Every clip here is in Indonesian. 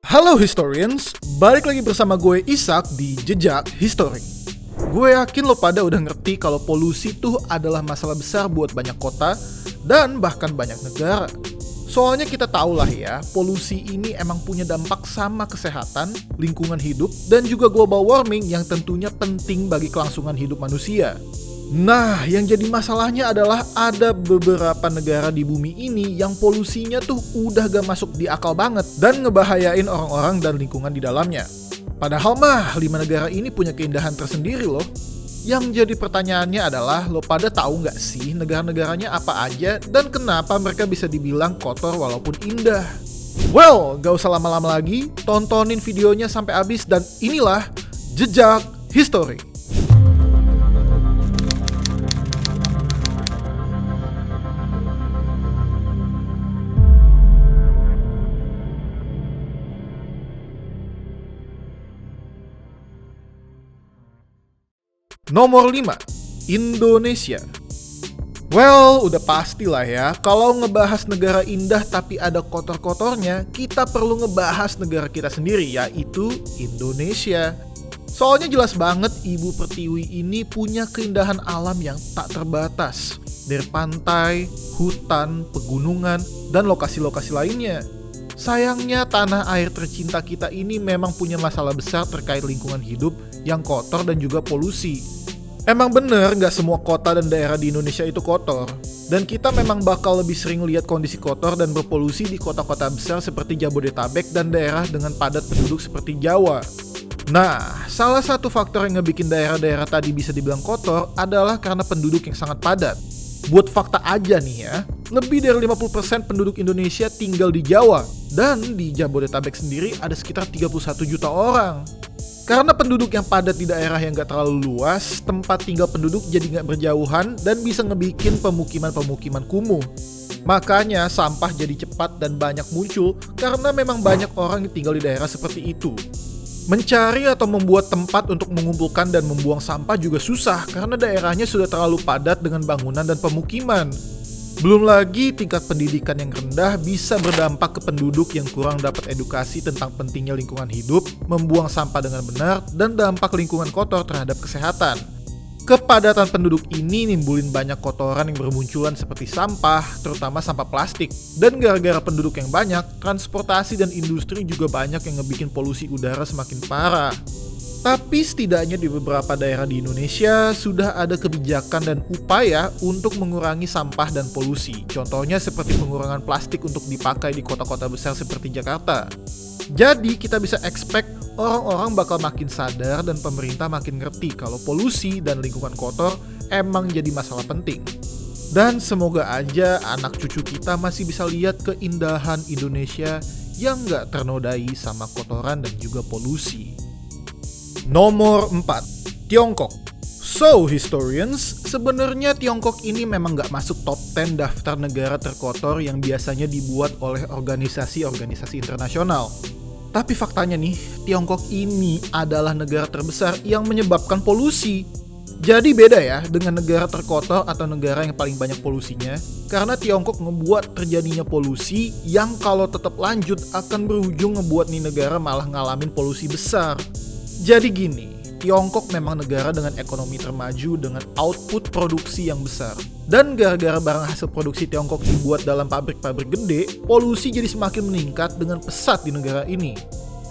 Halo Historians, balik lagi bersama gue Ishak di Jejak History. Gue yakin lo pada udah ngerti kalau polusi tuh adalah masalah besar buat banyak kota dan bahkan banyak negara. Soalnya kita tahu lah ya, polusi ini emang punya dampak sama kesehatan, lingkungan hidup, dan juga global warming yang tentunya penting bagi kelangsungan hidup manusia. Nah, yang jadi masalahnya adalah ada beberapa negara di bumi ini yang polusinya tuh udah gak masuk di akal banget dan ngebahayain orang-orang dan lingkungan di dalamnya. Padahal mah 5 negara ini punya keindahan tersendiri loh. Yang jadi pertanyaannya adalah, lo pada tahu gak sih negara-negaranya apa aja dan kenapa mereka bisa dibilang kotor walaupun indah? Well, gak usah lama-lama lagi, tontonin videonya sampai habis dan inilah Jejak History. Nomor 5, Indonesia. Well, udah pastilah ya, kalau ngebahas negara indah tapi ada kotor-kotornya, kita perlu ngebahas negara kita sendiri, yaitu Indonesia. Soalnya jelas banget Ibu Pertiwi ini punya keindahan alam yang tak terbatas. Dari pantai, hutan, pegunungan, dan lokasi-lokasi lainnya. Sayangnya tanah air tercinta kita ini memang punya masalah besar terkait lingkungan hidup yang kotor dan juga polusi. Emang bener gak semua kota dan daerah di Indonesia itu kotor. Dan kita memang bakal lebih sering lihat kondisi kotor dan berpolusi di kota-kota besar seperti Jabodetabek dan daerah dengan padat penduduk seperti Jawa. Nah, salah satu faktor yang ngebikin daerah-daerah tadi bisa dibilang kotor adalah karena penduduk yang sangat padat. Buat fakta aja nih ya, lebih dari 50% penduduk Indonesia tinggal di Jawa. Dan di Jabodetabek sendiri ada sekitar 31 juta orang. Karena penduduk yang padat di daerah yang gak terlalu luas, tempat tinggal penduduk jadi gak berjauhan dan bisa ngebikin pemukiman-pemukiman kumuh. Makanya sampah jadi cepat dan banyak muncul karena memang banyak orang yang tinggal di daerah seperti itu. Mencari atau membuat tempat untuk mengumpulkan dan membuang sampah juga susah karena daerahnya sudah terlalu padat dengan bangunan dan pemukiman. Belum lagi tingkat pendidikan yang rendah bisa berdampak ke penduduk yang kurang dapat edukasi tentang pentingnya lingkungan hidup, membuang sampah dengan benar, dan dampak lingkungan kotor terhadap kesehatan. Kepadatan penduduk ini nimbulin banyak kotoran yang bermunculan seperti sampah, terutama sampah plastik. Dan gara-gara penduduk yang banyak, transportasi dan industri juga banyak yang ngebikin polusi udara semakin parah. Tapi setidaknya di beberapa daerah di Indonesia sudah ada kebijakan dan upaya untuk mengurangi sampah dan polusi. Contohnya seperti pengurangan plastik untuk dipakai di kota-kota besar seperti Jakarta. Jadi kita bisa expect orang-orang bakal makin sadar dan pemerintah makin ngerti kalau polusi dan lingkungan kotor emang jadi masalah penting. Dan semoga aja anak cucu kita masih bisa lihat keindahan Indonesia yang gak ternodai sama kotoran dan juga polusi. Nomor 4, Tiongkok. So, historians, sebenarnya Tiongkok ini memang gak masuk top 10 daftar negara terkotor yang biasanya dibuat oleh organisasi-organisasi internasional. Tapi faktanya nih, Tiongkok ini adalah negara terbesar yang menyebabkan polusi. Jadi beda ya dengan negara terkotor atau negara yang paling banyak polusinya, karena Tiongkok ngebuat terjadinya polusi yang kalau tetap lanjut akan berujung ngebuat nih negara malah ngalamin polusi besar. Jadi gini, Tiongkok memang negara dengan ekonomi termaju dengan output produksi yang besar. Dan gara-gara barang hasil produksi Tiongkok dibuat dalam pabrik-pabrik gede, polusi jadi semakin meningkat dengan pesat di negara ini.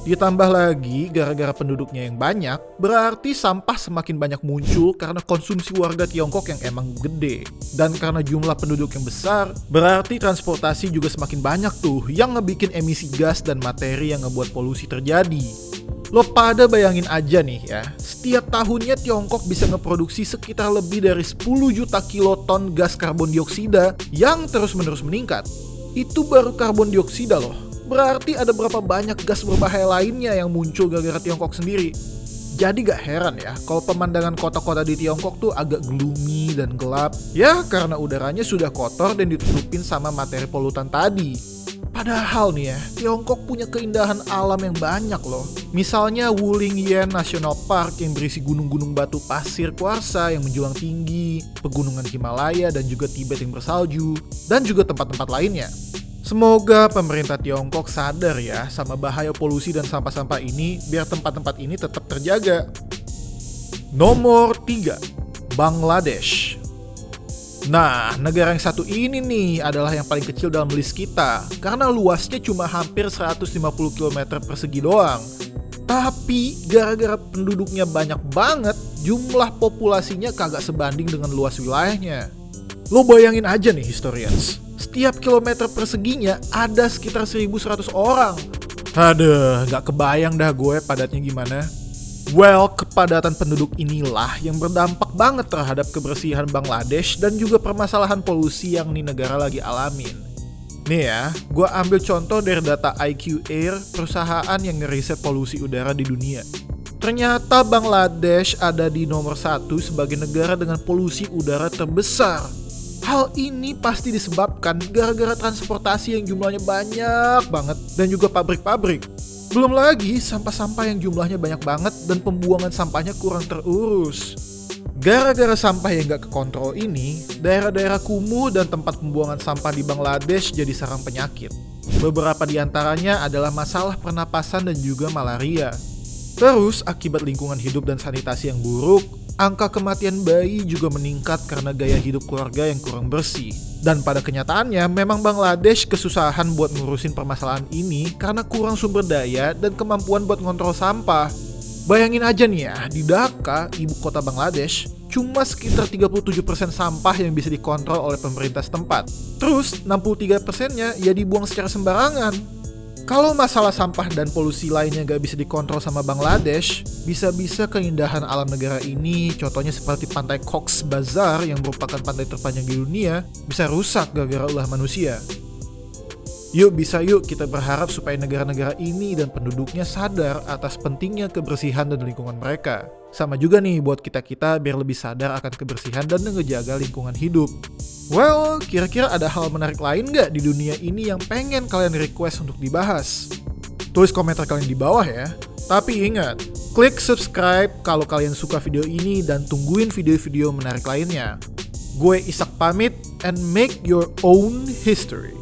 Ditambah lagi, gara-gara penduduknya yang banyak, berarti sampah semakin banyak muncul karena konsumsi warga Tiongkok yang emang gede. Dan karena jumlah penduduk yang besar, berarti transportasi juga semakin banyak tuh yang ngebikin emisi gas dan materi yang ngebuat polusi terjadi. Lo pada bayangin aja nih ya, setiap tahunnya Tiongkok bisa ngeproduksi sekitar lebih dari 10 juta kiloton gas karbon dioksida yang terus-menerus meningkat. Itu baru karbon dioksida loh. Berarti ada berapa banyak gas berbahaya lainnya yang muncul gara-gara Tiongkok sendiri. Jadi gak heran ya kalau pemandangan kota-kota di Tiongkok tuh agak gloomy dan gelap. Ya karena udaranya sudah kotor dan ditutupin sama materi polutan tadi. Padahal nih ya, Tiongkok punya keindahan alam yang banyak loh. Misalnya Wuling-Yen National Park yang berisi gunung-gunung batu pasir kuarsa yang menjulang tinggi, pegunungan Himalaya dan juga Tibet yang bersalju, dan juga tempat-tempat lainnya. Semoga pemerintah Tiongkok sadar ya sama bahaya polusi dan sampah-sampah ini biar tempat-tempat ini tetap terjaga. Nomor 3, Bangladesh. Nah, negara yang satu ini nih adalah yang paling kecil dalam list kita karena luasnya cuma hampir 150 km persegi doang. Tapi gara-gara penduduknya banyak banget, jumlah populasinya kagak sebanding dengan luas wilayahnya. Lo bayangin aja nih historians, setiap kilometer perseginya ada sekitar 1.100 orang. Aduh, gak kebayang dah gue padatnya gimana. Well, kepadatan penduduk inilah yang berdampak banget terhadap kebersihan Bangladesh dan juga permasalahan polusi yang nih negara lagi alamin. Nih ya, gue ambil contoh dari data IQ Air, perusahaan yang ngeriset polusi udara di dunia. Ternyata Bangladesh ada di nomor 1 sebagai negara dengan polusi udara terbesar. Hal ini pasti disebabkan gara-gara transportasi yang jumlahnya banyak banget dan juga pabrik-pabrik. Belum lagi sampah-sampah yang jumlahnya banyak banget dan pembuangan sampahnya kurang terurus. Gara-gara sampah yang gak kekontrol ini, daerah-daerah kumuh dan tempat pembuangan sampah di Bangladesh jadi sarang penyakit. Beberapa di antaranya adalah masalah pernapasan dan juga malaria. Terus, akibat lingkungan hidup dan sanitasi yang buruk, angka kematian bayi juga meningkat karena gaya hidup keluarga yang kurang bersih. Dan pada kenyataannya, memang Bangladesh kesusahan buat ngurusin permasalahan ini karena kurang sumber daya dan kemampuan buat ngontrol sampah. Bayangin aja nih ya, di Dhaka, ibu kota Bangladesh, cuma sekitar 37% sampah yang bisa dikontrol oleh pemerintah setempat. Terus 63%-nya ya dibuang secara sembarangan. Kalau masalah sampah dan polusi lainnya gak bisa dikontrol sama Bangladesh, bisa-bisa keindahan alam negara ini, contohnya seperti pantai Cox's Bazar yang merupakan pantai terpanjang di dunia, bisa rusak gara-gara ulah manusia. Yuk kita berharap supaya negara-negara ini dan penduduknya sadar atas pentingnya kebersihan dan lingkungan mereka. Sama juga nih buat kita-kita biar lebih sadar akan kebersihan dan ngejaga lingkungan hidup. Well, kira-kira ada hal menarik lain gak di dunia ini yang pengen kalian request untuk dibahas? Tulis komentar kalian di bawah ya. Tapi ingat, klik subscribe kalau kalian suka video ini dan tungguin video-video menarik lainnya. Gue Ishak pamit and make your own history.